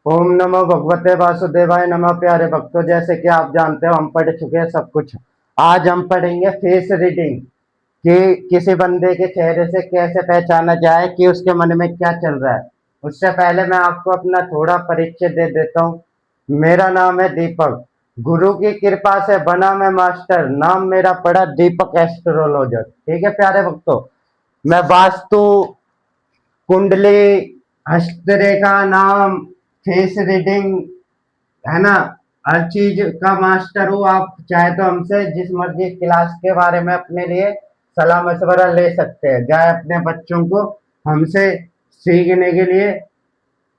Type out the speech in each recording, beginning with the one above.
ओम नमो भगवते वासुदेवाय नमः। प्यारे भक्तों, जैसे कि आप जानते हो हम पढ़ चुके हैं सब कुछ। आज हम पढ़ेंगे फेस रीडिंग कि किसी बंदे के चेहरे से कैसे पहचाना जाए कि उसके मन में क्या चल रहा है। उससे पहले मैं आपको अपना थोड़ा परिचय दे देता हूँ। मेरा नाम है दीपक। गुरु की कृपा से बना मैं मास्टर। नाम मेरा पड़ा दीपक एस्ट्रोलॉजर। ठीक है प्यारे भक्तों, मैं वास्तु, कुंडली, हस्तरेखा, नाम, फेस रीडिंग, है ना, हर चीज का मास्टर हूँ। आप चाहे तो हमसे जिस मर्जी क्लास के बारे में अपने लिए सलाह मशवरा ले सकते हैं। चाहे अपने बच्चों को हमसे सीखने के लिए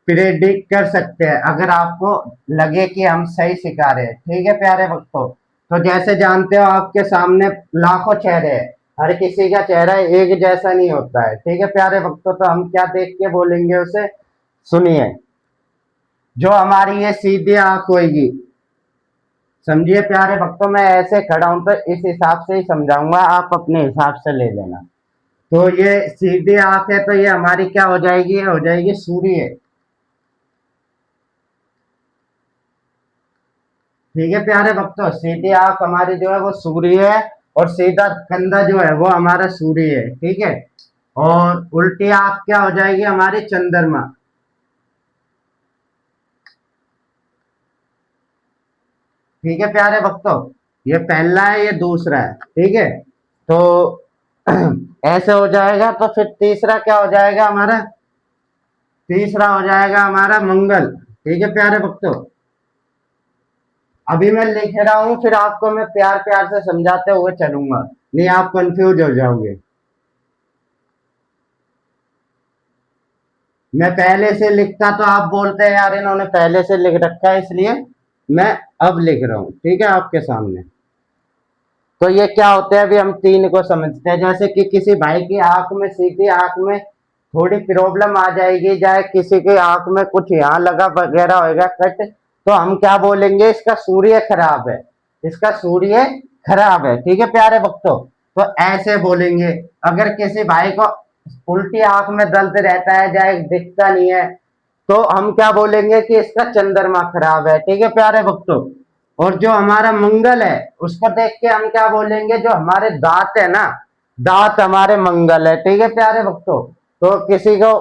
प्रेडिक्ट कर सकते हैं अगर आपको लगे कि हम सही सिखा रहे हैं। ठीक है प्यारे भक्तों, तो जैसे जानते हो आपके सामने लाखों चेहरे हैं। हर किसी का चेहरा एक जैसा नहीं होता है। ठीक है प्यारे भक्तों, तो हम क्या देख के बोलेंगे उसे, सुनिए। जो हमारी ये सीधी आंख होगी, समझिए प्यारे भक्तों, मैं ऐसे खड़ा हूं तो इस हिसाब से ही समझाऊंगा, आप अपने हिसाब से ले लेना। तो ये सीधी आंख है तो ये हमारी क्या हो जाएगी, ये हो जाएगी सूर्य। ठीक है प्यारे भक्तों, सीधी आंख हमारी जो है वो सूर्य है, और सीधा कंधा जो है वो हमारा सूर्य है। ठीक है, और उल्टी आंख क्या हो जाएगी हमारी, चंद्रमा। ठीक है प्यारे भक्तों, ये पहला है, ये दूसरा है। ठीक है, तो ऐसे हो जाएगा। तो फिर तीसरा क्या हो जाएगा हमारा, तीसरा हो जाएगा हमारा मंगल। ठीक है प्यारे भक्तों, अभी मैं लिख रहा हूं, फिर आपको मैं प्यार प्यार से समझाते हुए चलूंगा, नहीं आप कंफ्यूज हो जाओगे। मैं पहले से लिखता तो आप बोलते हैं यार इन्होंने पहले से लिख रखा है, इसलिए मैं अब लिख रहा हूं। ठीक है, आपके सामने। तो ये क्या होते हैं, अभी हम तीन को समझते हैं। जैसे कि किसी भाई की आंख में, सीधी आंख में थोड़ी प्रॉब्लम आ जाएगी, चाहे किसी की आंख में कुछ यहाँ लगा वगैरह होगा कट, तो हम क्या बोलेंगे, इसका सूर्य खराब है, इसका सूर्य खराब है। ठीक है प्यारे भक्तों, तो ऐसे बोलेंगे। अगर किसी भाई को उल्टी आंख में दर्द रहता है, चाहे दिखता नहीं है, तो हम क्या बोलेंगे कि इसका चंद्रमा खराब है। ठीक है प्यारे भक्तों, और जो हमारा मंगल है उसको देख के हम क्या बोलेंगे, जो हमारे दांत है ना, दांत हमारे मंगल है। ठीक है प्यारे भक्तों, तो किसी को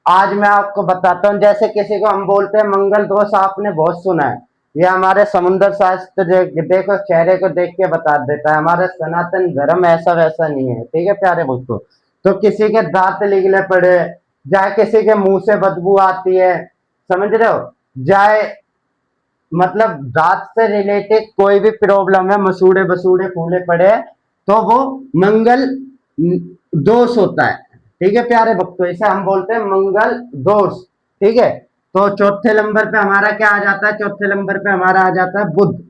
आज मैं आपको बताता हूँ, जैसे किसी को हम बोलते हैं मंगल दोष, आपने बहुत सुना है। ये हमारे समुद्र शास्त्र देखो, चेहरे को देख के बता देता है। हमारा सनातन धर्म ऐसा वैसा नहीं है। ठीक है प्यारे भक्तों, तो किसी के दांत निकले पड़े, चाहे किसी के मुंह से बदबू आती है, समझ रहे हो, चाहे मतलब दांत से रिलेटेड कोई भी प्रॉब्लम है, मसूड़े बसूड़े फूले पड़े हैं, तो वो मंगल दोष होता है। ठीक है प्यारे भक्तों, इसे हम बोलते हैं मंगल दोष। ठीक है, तो चौथे नंबर पे हमारा क्या आ जाता है, चौथे नंबर पे हमारा आ जाता है बुध।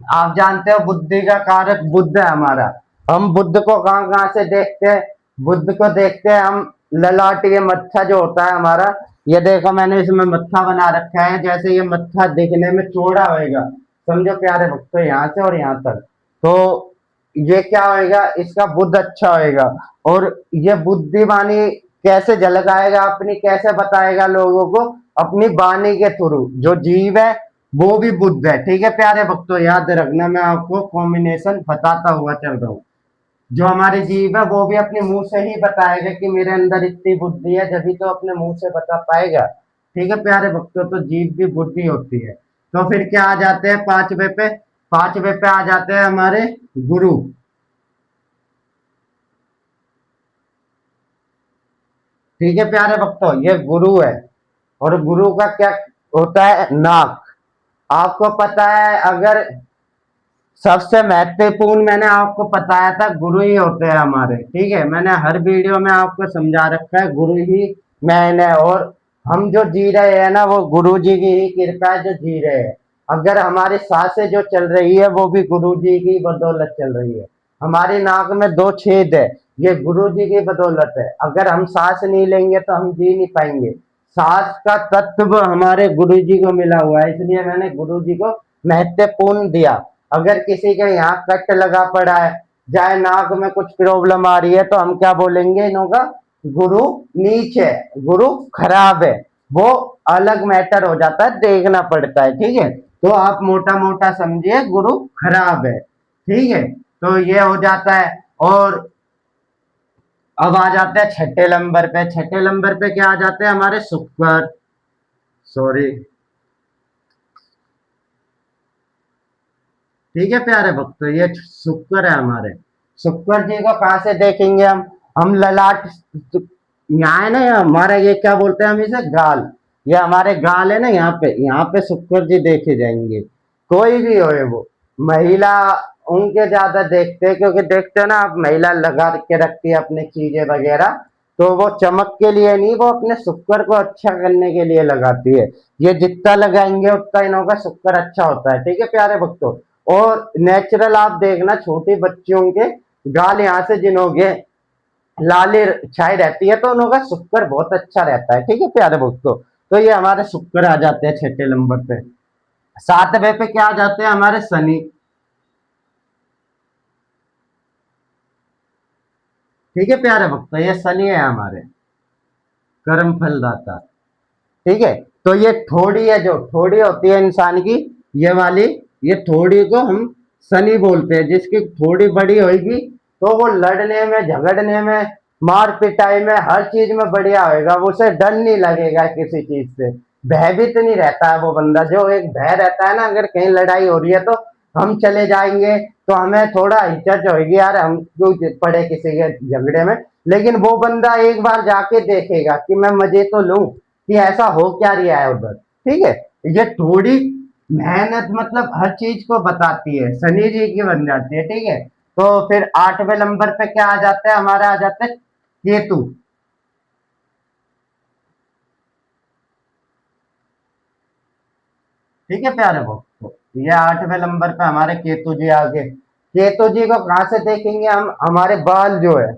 आप जानते हो बुद्धि का कारक बुध है हमारा। हम बुद्ध को कहाँ कहाँ से देखते हैं, बुद्ध को देखते हैं हम ललाट, ये मत्था जो होता है हमारा, ये देखो मैंने इसमें मत्था बना रखा है। जैसे ये मत्था दिखने में चौड़ा होएगा, समझो प्यारे भक्तों, यहाँ से और यहाँ तक, तो ये क्या होएगा, इसका बुद्ध अच्छा होएगा। और ये बुद्धिमानी कैसे झलक आएगा अपनी, कैसे बताएगा लोगों को, अपनी वाणी के थ्रू। जो जीव है वो भी बुद्ध है। ठीक है प्यारे भक्तों, याद रखना, मैं आपको कॉम्बिनेशन बताता हुआ चल रहा हूँ। जो हमारे जीव है वो भी अपने मुंह से ही बताएगा कि मेरे अंदर इतनी बुद्धि है, जब भी तो अपने मुंह से बता पाएगा। ठीक है प्यारे भक्तों, तो जीव भी बुद्धि होती है। तो फिर क्या आ जाते हैं पांचवे पे, पांचवे पे आ जाते हैं हमारे गुरु। ठीक है प्यारे भक्तों, ये गुरु है। और गुरु का क्या होता है, नाक। आपको पता है, अगर सबसे महत्वपूर्ण मैंने आपको बताया था, गुरु ही होते हैं हमारे। ठीक है, मैंने हर वीडियो में आपको समझा रखा है, गुरु ही मैंने, और हम जो जी रहे हैं ना, वो गुरु जी की ही कृपा है जो जी रहे हैं। अगर हमारी सांसें जो चल रही है वो भी गुरु जी की बदौलत चल रही है। हमारी नाक में दो छेद है, ये गुरु जी की बदौलत है। अगर हम सांस नहीं लेंगे तो हम जी नहीं पाएंगे। सांस का तत्व हमारे गुरु जी को मिला हुआ है, इसलिए मैंने गुरु जी को महत्वपूर्ण दिया। अगर किसी के यहाँ कट लगा पड़ा है, चाहे नाक में कुछ प्रॉब्लम आ रही है, तो हम क्या बोलेंगे इनों का, गुरु नीच है, गुरु खराब है, वो अलग मैटर हो जाता है, देखना पड़ता है। ठीक है, तो आप मोटा मोटा समझिए गुरु खराब है। ठीक है, तो ये हो जाता है। और अब आ जाते हैं छठे नंबर पे। छठे नंबर पे क्या आ जाते हैं हमारे शुक्र, सॉरी। ठीक है प्यारे भक्तों, ये शुक्र है हमारे। शुक्र जी को कहाँ से देखेंगे हम ललाट, यहाँ है ना, यहाँ हमारा ये क्या बोलते हैं हम इसे, गाल। ये हमारे गाल है ना, यहाँ पे शुक्र जी देखे जाएंगे। कोई भी हो वो महिला, उनके ज्यादा देखते हैं, क्योंकि देखते हो ना आप, महिला लगा के रखती है अपनी चीजें वगैरह, तो वो चमक के लिए नहीं, वो अपने शुक्र को अच्छा करने के लिए लगाती है। ये जितना लगाएंगे उतना इनों का शुक्र अच्छा होता है। ठीक है प्यारे भक्तों। और नेचुरल आप देखना, छोटी बच्चियों के गाल यहाँ से जिनोगे लाली छाई रहती है, तो उनका शुक्र बहुत अच्छा रहता है। ठीक है प्यारे भक्तों, तो ये हमारे शुक्र आ जाते हैं छठे नंबर पे। सातवें पे क्या आ जाते हैं हमारे शनि। ठीक है प्यारे भक्तों, ये शनि है हमारे कर्म फलदाता। ठीक है, तो ये थोड़ी है, जो थोड़ी होती है इंसान की, ये वाली, ये थोड़ी को हम शनि बोलते हैं। जिसकी थोड़ी बड़ी होगी तो वो लड़ने में, झगड़ने में, मार पिटाई में, हर चीज में बढ़िया होएगा, उसे डर नहीं लगेगा किसी चीज से, भयभीत नहीं रहता है वो बंदा। जो एक भय रहता है ना, अगर कहीं लड़ाई हो रही है तो हम चले जाएंगे तो हमें थोड़ा हिचक होगी, यार हम क्यों पड़े किसी के झगड़े में। लेकिन वो बंदा एक बार जाके देखेगा कि मैं मजे तो लूं कि ऐसा हो क्या रहा है उधर। ठीक है, ये थोड़ी मेहनत मतलब हर चीज को बताती है, शनि जी की बन जाती है। ठीक है, तो फिर आठवें नंबर पे क्या आ जाता है हमारा, आ जाता है केतु। ठीक है प्यारे भक्तों, ये आठवें नंबर पे हमारे केतु जी आगे। केतु जी को कहाँ से देखेंगे हम, हमारे बाल जो है,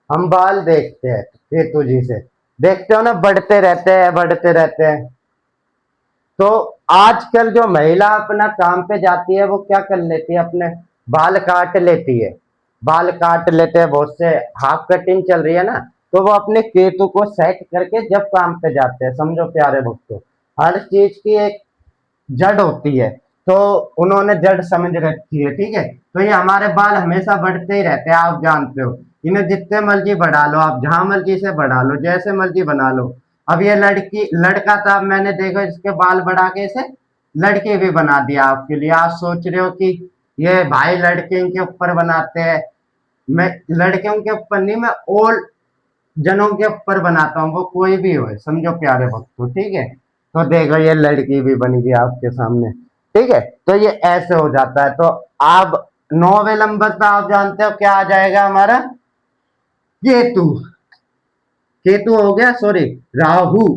हम बाल देखते हैं केतु जी से। देखते हो ना, बढ़ते रहते हैं, बढ़ते रहते हैं। तो आजकल जो महिला अपना काम पे जाती है, वो क्या कर लेती है, अपने बाल काट लेती है। बाल काट लेते हैं बहुत से, हाफ कटिंग चल रही है ना, तो वो अपने केतु को सेट करके जब काम पे जाते हैं, समझो प्यारे भक्तों, हर चीज की एक जड़ होती है, तो उन्होंने जड़ समझ रखी है। ठीक है, तो ये हमारे बाल हमेशा बढ़ते ही रहते हैं, आप जानते हो। इन्हें जितने मर्जी बढ़ा लो आप, जहां मर्जी से बढ़ा लो, जैसे मर्जी बना लो। अब ये लड़की लड़का था, मैंने देखा इसके बाल बढ़ा के इसे लड़के भी बना दिया आपके लिए। आप सोच रहे हो कि ये भाई लड़के के ऊपर बनाते हैं, मैं लड़कियों के ऊपर नहीं, मैं ओल्ड जनों के ऊपर बनाता हूँ, वो कोई भी हो, समझो प्यारे भक्तों। ठीक है, तो देखो ये लड़की भी बन गई आपके सामने। ठीक है, तो ये ऐसे हो जाता है। तो आप नौवे नंबर पे आप जानते हो क्या आ जाएगा हमारा, केतु। केतु हो गया, सॉरी, राहु।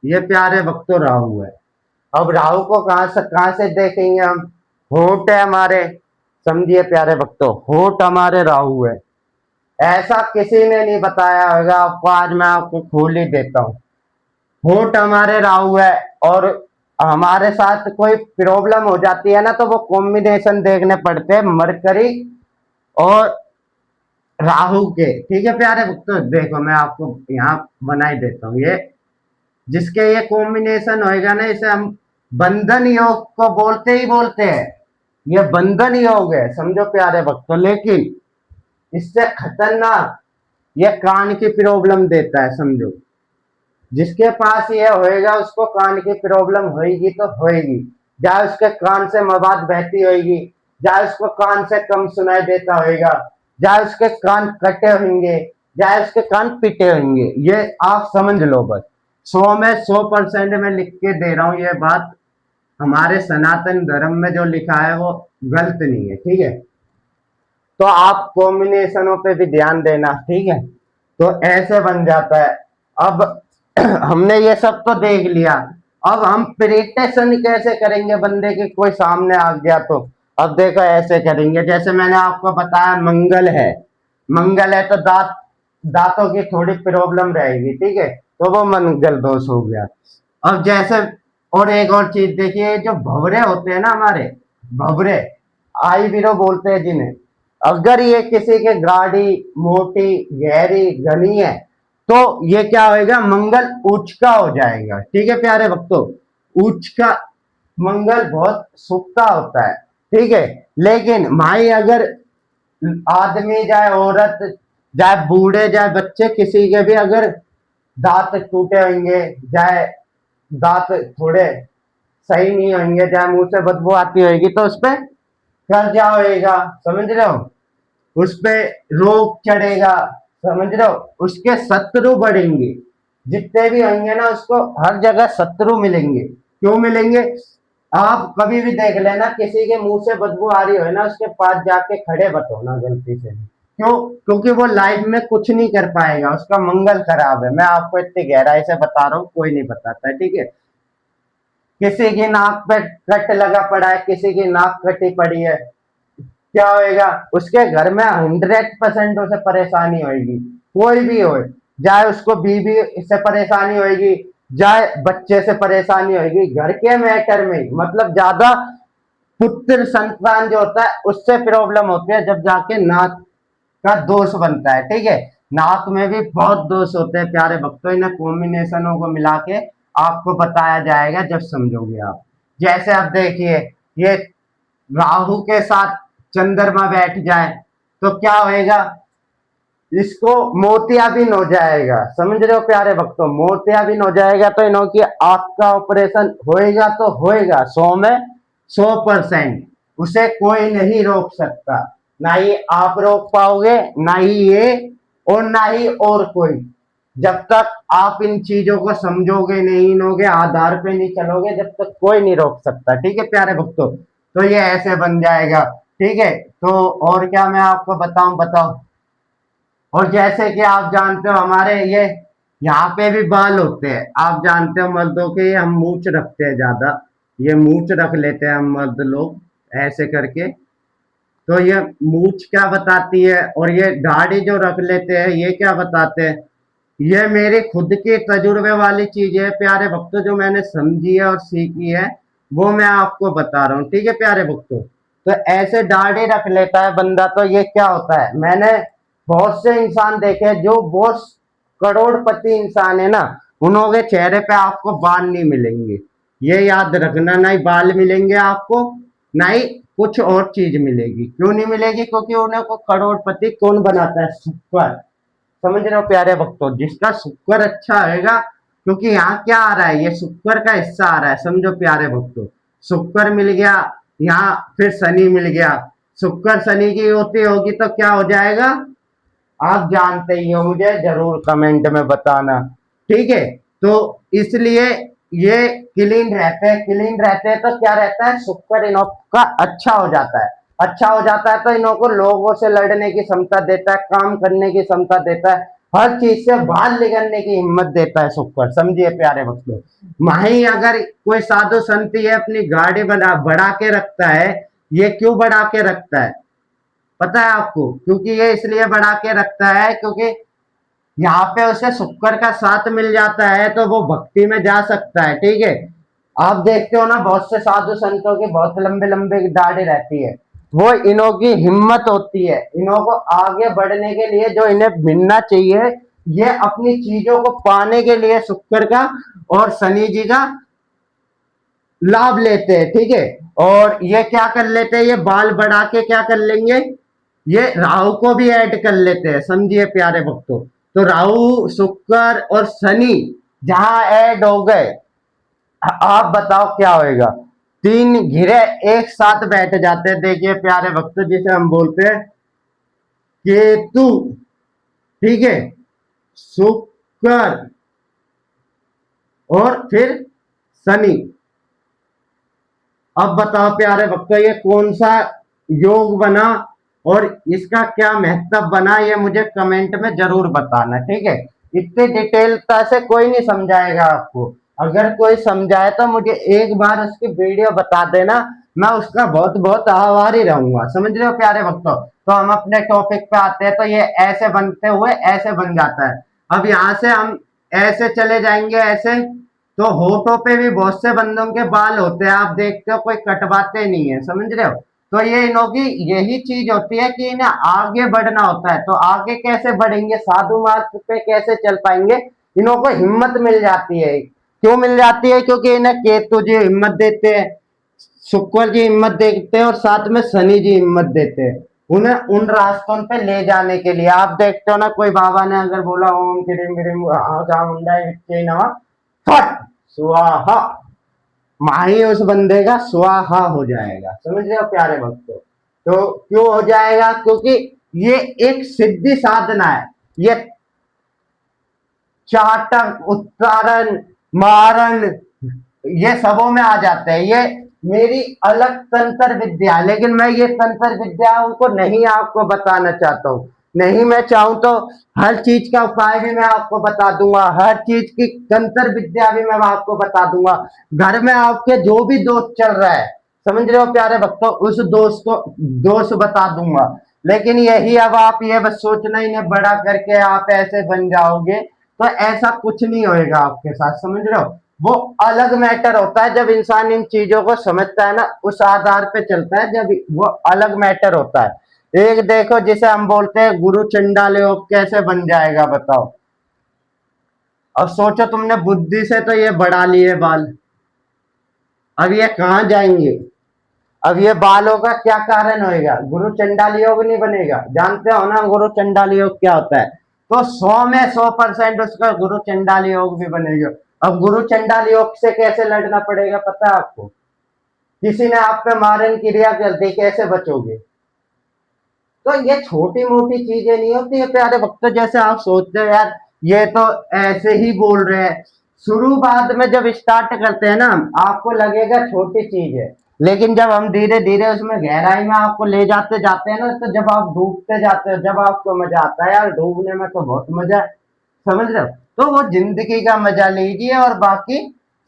ये प्यारे भक्तों राहु है। अब राहु को कहां से देखेंगे हम, होठ है हमारे, समझिए प्यारे भक्तों, होठ हमारे राहु है। ऐसा किसी ने नहीं बताया होगा आपको, आज मैं आपको खोल ही देता हूँ। होठ हमारे राहु है, और हमारे साथ कोई प्रॉब्लम हो जाती है ना, तो वो कॉम्बिनेशन देखने पड़ते हैं मरकरी और राहु के। ठीक है प्यारे भक्तों, देखो मैं आपको यहाँ बना ही देता हूँ, ये जिसके ये कॉम्बिनेशन होएगा ना, इसे हम बंधन योग को बोलते ही बोलते हैं। ये बंधन योग है, समझो प्यारे भक्तों। लेकिन इससे खतरनाक ये कान की प्रॉब्लम देता है, समझो। जिसके पास ये होएगा उसको कान की प्रॉब्लम होएगी तो होएगी, चाहे उसके कान से मवाद बहती होएगी, चाहे उसको कान से कम सुनाई देता होएगा, चाहे उसके कान कटे होंगे, चाहे उसके कान पिटे होंगे। ये आप समझ लो बस, 100 में 100% में लिख के दे रहा हूं ये बात। हमारे सनातन धर्म में जो लिखा है वो गलत नहीं है। ठीक है, तो आप कॉम्बिनेशनों पे भी ध्यान देना। ठीक है, तो ऐसे बन जाता है। अब हमने ये सब तो देख लिया, अब हम प्रेडिक्शन कैसे करेंगे बंदे के, कोई सामने आ गया तो। अब देखो ऐसे करेंगे, जैसे मैंने आपको बताया मंगल है, मंगल है तो दांतों की थोड़ी प्रॉब्लम रहेगी। ठीक है, तो वो मंगल दोष हो गया। अब जैसे और एक और चीज देखिए, जो भवरे होते हैं ना हमारे, भवरे, आई बिरो बोलते हैं जिन्हें, अगर ये किसी के गाढ़ी, मोटी, गहरी, घनी है तो ये क्या होएगा, मंगल उच्च का हो जाएगा। ठीक है प्यारे भक्तों, उच्च का मंगल बहुत सुख का होता है। ठीक है, लेकिन माई अगर आदमी चाहे औरत, चाहे बूढ़े, चाहे बच्चे, किसी के भी अगर दांत टूटे होंगे, चाहे दांत थोड़े सही नहीं होंगे, चाहे मुंह से बदबू आती होगी, तो उस पर कर्जा होएगा, समझ रहे हो, उस पे रोग चढ़ेगा, समझ रहे हो, उसके शत्रु बढ़ेंगे, जितने भी होंगे ना उसको हर जगह शत्रु मिलेंगे। क्यों मिलेंगे? आप कभी भी देख लेना, किसी के मुंह से बदबू आ रही हो ना, उसके पास जाके खड़े मत होना गलती से। क्यों? क्योंकि वो लाइफ में कुछ नहीं कर पाएगा, उसका मंगल खराब है। मैं आपको इतनी गहराई से बता रहा हूँ, कोई नहीं बताता है। ठीक है, किसी की नाक पे कट लगा पड़ा है, किसी की नाक कटी पड़ी है, क्या होएगा, उसके घर में 100% उसे परेशानी होगी। कोई भी हो, चाहे उसको बीवी से परेशानी होगी, चाहे बच्चे से परेशानी होगी, घर के मैटर में, मतलब ज्यादा पुत्र संतान जो होता है उससे प्रॉब्लम होती है, जब जाके नाक का दोष बनता है। ठीक है, नाक में भी बहुत दोष होते हैं प्यारे भक्तों, इन कॉम्बिनेशनों को मिला के आपको बताया जाएगा जब समझोगे आप। जैसे आप देखिए, ये राहु के साथ चंद्रमा बैठ जाए तो क्या होएगा, इसको मोतियाबिंद हो जाएगा, समझ रहे हो प्यारे भक्तों, मोतियाबिंद हो जाएगा, तो इन्हों की आंख का ऑपरेशन होएगा तो होएगा, 100% उसे कोई नहीं रोक सकता, ना ही आप रोक पाओगे, ना ही ये, और ना ही और कोई। जब तक आप इन चीजों को समझोगे नहीं, इनोगे आधार पे नहीं चलोगे, जब तक कोई नहीं रोक सकता। ठीक है प्यारे भक्तों, तो ये ऐसे बन जाएगा। ठीक है, तो और क्या मैं आपको बताऊं, बताओ। और जैसे कि आप जानते हो, हमारे ये यहाँ पे भी बाल होते हैं, आप जानते हो मर्दों के, ये हम मूछ रखते हैं ज्यादा, ये मूछ रख लेते हैं हम मर्द लोग ऐसे करके। तो ये मूछ क्या बताती है, और ये दाढ़ी जो रख लेते हैं ये क्या बताते हैं, ये मेरी खुद की तजुर्बे वाली चीज है प्यारे भक्तों, जो मैंने समझी है और सीखी है, वो मैं आपको बता रहा हूँ। ठीक है प्यारे भक्तों, तो ऐसे दाढ़ी रख लेता है बंदा, तो ये क्या होता है, मैंने बहुत से इंसान देखे हैं जो बहुत करोड़पति इंसान है ना, उन्हों के चेहरे पे आपको बाल नहीं मिलेंगे। ये याद रखना, ना ही बाल मिलेंगे आपको, ना ही कुछ और चीज मिलेगी। क्यों नहीं मिलेगी? क्योंकि उन्हें को करोड़पति कौन बनाता है? शुक्र। समझ रहे हो प्यारे भक्तों, जिसका शुक्र अच्छा होगा, क्योंकि यहाँ क्या आ रहा है, ये शुक्र का हिस्सा आ रहा है, समझो प्यारे भक्तों। शुक्र मिल गया, यहाँ फिर शनि मिल गया, शुक्र शनि की होती होगी तो क्या हो जाएगा, आप जानते ही हो, मुझे जरूर कमेंट में बताना। ठीक है, तो इसलिए ये क्लीन रहते हैं, क्लीन रहते हैं तो क्या रहता है, शुक्र इनों का अच्छा हो जाता है। अच्छा हो जाता है तो इनों को लोगों से लड़ने की क्षमता देता है, काम करने की क्षमता देता है, हर चीज से बाहर निकलने की हिम्मत देता है शुक्र, समझिए प्यारे भक्तों। वहीं अगर कोई साधु संत ये अपनी गाड़ी बना बढ़ा के रखता है, ये क्यों बढ़ा के रखता है पता है आपको? क्योंकि ये इसलिए बढ़ा के रखता है क्योंकि यहाँ पे उसे शुक्र का साथ मिल जाता है, तो वो भक्ति में जा सकता है। ठीक है, आप देखते हो ना, बहुत से साधु संतों की बहुत लंबे लंबे दाढ़ी रहती है, वो इन्हों की हिम्मत होती है, इन्हों को आगे बढ़ने के लिए जो इन्हें मिलना चाहिए, ये अपनी चीजों को पाने के लिए शुक्र का और शनि जी का लाभ लेते हैं। ठीक है, और ये क्या कर लेते हैं, ये बाल बढ़ा के क्या कर लेंगे, ये राहु को भी ऐड कर लेते हैं, समझिए प्यारे भक्तों। तो राहु, शुक्र और शनि जहां ऐड हो गए, आप बताओ क्या होएगा, तीन घिरे एक साथ बैठ जाते हैं। देखिए प्यारे भक्तों, जिसे हम बोलते हैं केतु, ठीक है, शुक्र और फिर शनि। अब बताओ प्यारे भक्तों, ये कौन सा योग बना और इसका क्या महत्व बना, ये मुझे कमेंट में जरूर बताना। ठीक है, इतनी डिटेलता से कोई नहीं समझाएगा आपको, अगर कोई समझाए तो मुझे एक बार उसकी वीडियो बता देना, मैं उसका बहुत बहुत आभारी रहूंगा। समझ रहे हो प्यारे भक्तों? तो हम अपने टॉपिक पे आते हैं, तो ये ऐसे बनते हुए ऐसे बन जाता है। अब यहाँ से हम ऐसे चले जाएंगे, ऐसे, तो होठों पे भी बहुत से बंदों के बाल होते हैं, आप देखते हो कोई कटवाते नहीं है, समझ रहे हो, तो ये इन्हों की यही चीज होती है कि इन्हें आगे बढ़ना होता है। तो आगे कैसे बढ़ेंगे, साधु मार्ग पे कैसे चल पाएंगे, इन्हों को हिम्मत मिल जाती है। क्यों मिल जाती है? क्योंकि इन्हें केतु जी हिम्मत देते हैं, शुक्र जी हिम्मत देते हैं और साथ में शनि जी हिम्मत देते हैं उन्हें उन रास्तों पे ले जाने के लिए। आप देखते हो ना, कोई बाबा ने अगर बोला ओम क्रीम क्रीम चामुंडा नमः, फट स्वाहा, माही उस बंदे का स्वाहा हो जाएगा। समझ रहे हो प्यारे भक्तों? तो क्यों हो जाएगा? क्योंकि ये एक सिद्धि साधना है। ये चाटक, उत्तारण, मारण, ये सबों में आ जाते हैं। ये मेरी अलग तंत्र विद्या है, लेकिन मैं ये तंत्र विद्याओं को नहीं आपको बताना चाहता हूँ। नहीं, मैं चाहूं तो हर चीज का उपाय भी मैं आपको बता दूंगा, हर चीज की तंत्र विद्या भी मैं आपको बता दूंगा। घर में आपके जो भी दोष चल रहा है, समझ रहे हो प्यारे भक्तों, उस दोष को दोष बता दूंगा। लेकिन यही अब आप ये बस सोचना, इन्हें बड़ा करके आप ऐसे बन जाओगे, तो ऐसा कुछ नहीं होएगा आपके साथ। समझ रहे हो? वो अलग मैटर होता है जब इंसान इन चीजों को समझता है ना, उस आधार पे चलता है, जब वो अलग मैटर होता है। एक देखो, जिसे हम बोलते हैं गुरु चंडाल योग, कैसे बन जाएगा बताओ? अब सोचो, तुमने बुद्धि से तो ये बढ़ा लिए बाल, अब ये कहाँ जाएंगे? अब ये बालों का क्या कारण होएगा? गुरु चंडाल योग नहीं बनेगा। जानते हो ना गुरु चंडाल योग क्या होता है? तो 100 में 100% उसका गुरु चंडाल योग भी बनेगा। अब गुरु चंडाल योग से कैसे लड़ना पड़ेगा पता है आपको? किसी ने आप पे मारन क्रिया कर दी, कैसे बचोगे? तो ये छोटी मोटी चीजें नहीं होती है प्यारे भक्त, जैसे आप सोचते हो यार ये तो ऐसे ही बोल रहे हैं। शुरुआत में जब स्टार्ट करते हैं ना, आपको लगेगा छोटी चीज है, लेकिन जब हम धीरे धीरे उसमें गहराई में आपको ले जाते जाते हैं ना, तो जब आप डूबते जाते हो, जब आपको मजा आता है यार, डूबने में तो बहुत मजा है। समझ रहे हो? तो वो जिंदगी का मजा लीजिए और बाकी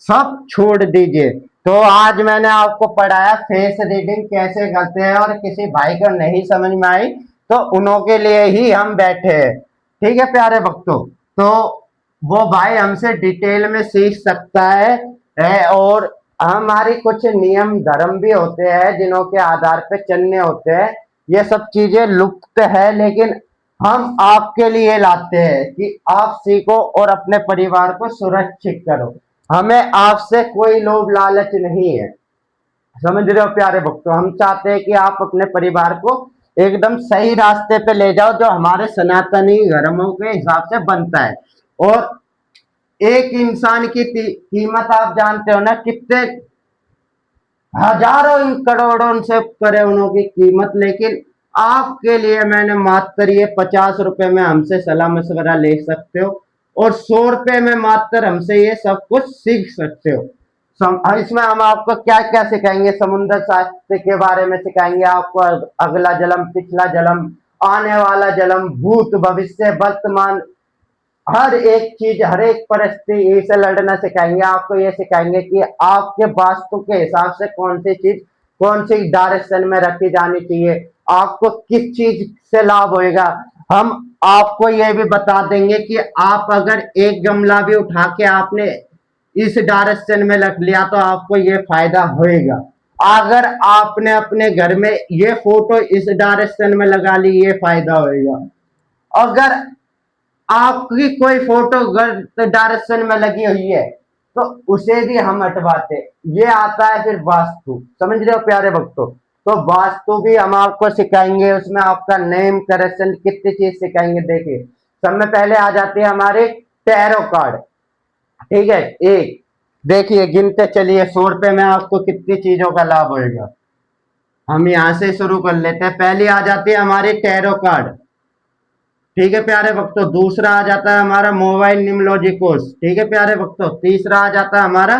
सब छोड़ दीजिए। तो आज मैंने आपको पढ़ाया फेस रीडिंग कैसे करते हैं, और किसी भाई को नहीं समझ में आई तो उन्हों के लिए ही हम बैठे हैं। ठीक है प्यारे भक्तों? तो वो भाई हमसे डिटेल में सीख सकता है और हमारी कुछ नियम धर्म भी होते हैं जिन्हों के आधार पे चलने होते हैं। ये सब चीजें लुप्त है, लेकिन हम आपके लिए लाते हैं कि आप सीखो और अपने परिवार को सुरक्षित करो। हमें आपसे कोई लोभ लालच नहीं है। समझ रहे हो प्यारे भक्तों? हम चाहते हैं कि आप अपने परिवार को एकदम सही रास्ते पे ले जाओ, जो हमारे सनातनी धर्मों के हिसाब से बनता है। और एक इंसान की कीमत आप जानते हो ना, कितने हजारों करोड़ों से परे उनों की कीमत, लेकिन आपके लिए मैंने मात्र ये 50 रुपए में हमसे सलाह मशवरा ले सकते हो, और 100 रुपए में मात्र हमसे ये सब कुछ सीख सकते हो। इसमें हम आपको क्या क्या सिखाएंगे, समुद्र शास्त्र के बारे में सिखाएंगे आपको, अगला जन्म, पिछला जन्म, आने वाला जन्म, भूत भविष्य वर्तमान, हर एक चीज, हर एक परिस्थिति से लड़ना सिखाएंगे आपको। ये सिखाएंगे कि आपके वास्तु के हिसाब से कौन सी चीज कौन सी डायरेक्शन में रखी जानी चाहिए, आपको किस चीज से लाभ होएगा। हम आपको ये भी बता देंगे कि आप अगर एक गमला भी उठा के आपने इस डायरेक्शन में रख लिया तो आपको ये फायदा होएगा। अगर आपने अपने घर में ये फोटो इस डायरेक्शन में लगा ली, ये फायदा होएगा। अगर आपकी कोई फोटो गलत डायरेक्शन में लगी हुई है तो उसे भी हम हटवाते। ये आता है फिर वास्तु। समझ रहे हो प्यारे भक्तों? तो वास्तु भी हम आपको सिखाएंगे, उसमें आपका नेम करेक्शन कितनी चीज सिखाएंगे। देखिए, सब में पहले आ जाती है हमारे टैरो कार्ड। ठीक है, एक देखिए गिनते चलिए 100 रुपए में आपको कितनी चीजों का लाभ होएगा। हम यहां से शुरू कर लेते हैं। पहली आ जाती है हमारी टैरो कार्ड। ठीक है प्यारे भक्तों। दूसरा आ जाता है हमारा मोबाइल निम्नोलॉजी कोर्स। ठीक है प्यारे भक्तों। तीसरा आ जाता है हमारा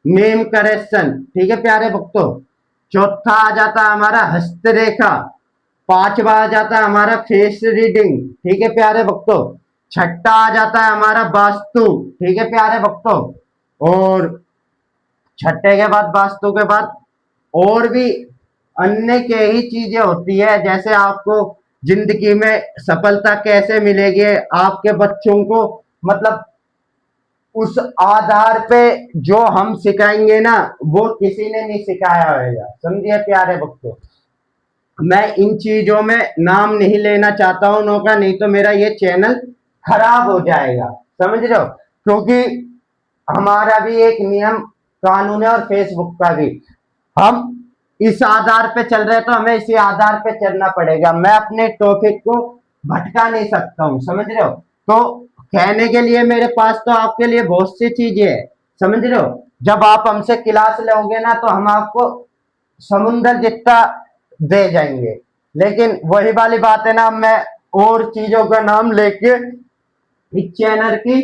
नेम करेक्शन। ठीक है प्यारे भक्तों। चौथा आ जाता है हमारा हस्तरेखा। पांचवा आ जाता है हमारा फेस रीडिंग। ठीक है प्यारे भक्तों। छठा आ जाता है हमारा वास्तु। ठीक है प्यारे भक्तों। और छठे के बाद, वास्तु के बाद, और भी अन्य के ही चीजें होती है, जैसे आपको जिंदगी में सफलता कैसे मिलेगी आपके बच्चों को, मतलब उस आधार पे जो हम सिखाएंगे ना, वो किसी ने नहीं सिखाया होगा। समझिए प्यारे बच्चों? मैं इन चीजों में नाम नहीं लेना चाहता हूं उनका, नहीं तो मेरा ये चैनल खराब हो जाएगा, समझ रहे हो? क्योंकि हमारा भी एक नियम कानून है और फेसबुक का भी। हम इस आधार पे चल रहे, तो हमें इसी आधार पे चलना पड़ेगा। मैं अपने टॉपिक को भटका नहीं सकता हूँ, समझ रहे हो? तो कहने के लिए मेरे पास तो आपके लिए बहुत सी चीजें है, समझ रहे हो? जब आप हमसे क्लास लोगे ना, तो हम आपको समुंदर जितना दे जाएंगे। लेकिन वही वाली बात है ना, मैं और चीजों का नाम लेके इस चैनल की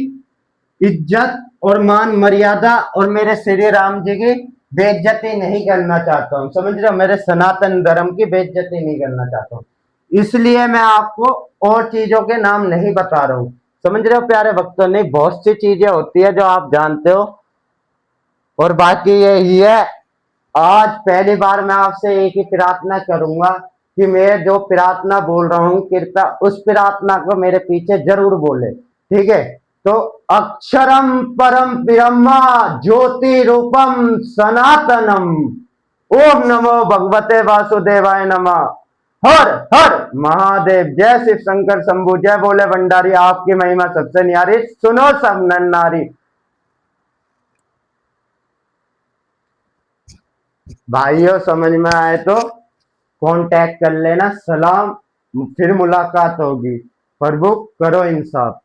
इज्जत और मान मर्यादा और मेरे श्री राम जी की बेइज्जती नहीं करना चाहता हूँ, समझ रहे हो? मेरे सनातन धर्म की बेइज्जती नहीं करना चाहता हूँ, इसलिए मैं आपको और चीजों के नाम नहीं बता रहा हूँ, समझ रहे हो प्यारे भक्तों? नहीं, बहुत सी चीजें होती है जो आप जानते हो। और बाकी यही है, आज पहली बार मैं आपसे एक ही प्रार्थना करूंगा कि मैं जो प्रार्थना बोल रहा हूं, कृपया उस प्रार्थना को मेरे पीछे जरूर बोले, ठीक है? तो अक्षरम परम ब्रह्मा ज्योति रूपम सनातनम, ओम नमो भगवते वासुदेवाय नमः। हर हर महादेव। जय शिव शंकर शंभु, जय बोले भंडारी, आपकी महिमा सबसे न्यारी, सुनो सब नर नारी। भाइयों समझ में आए तो कांटेक्ट कर लेना। सलाम, फिर मुलाकात होगी। प्रभु करो इंसाफ।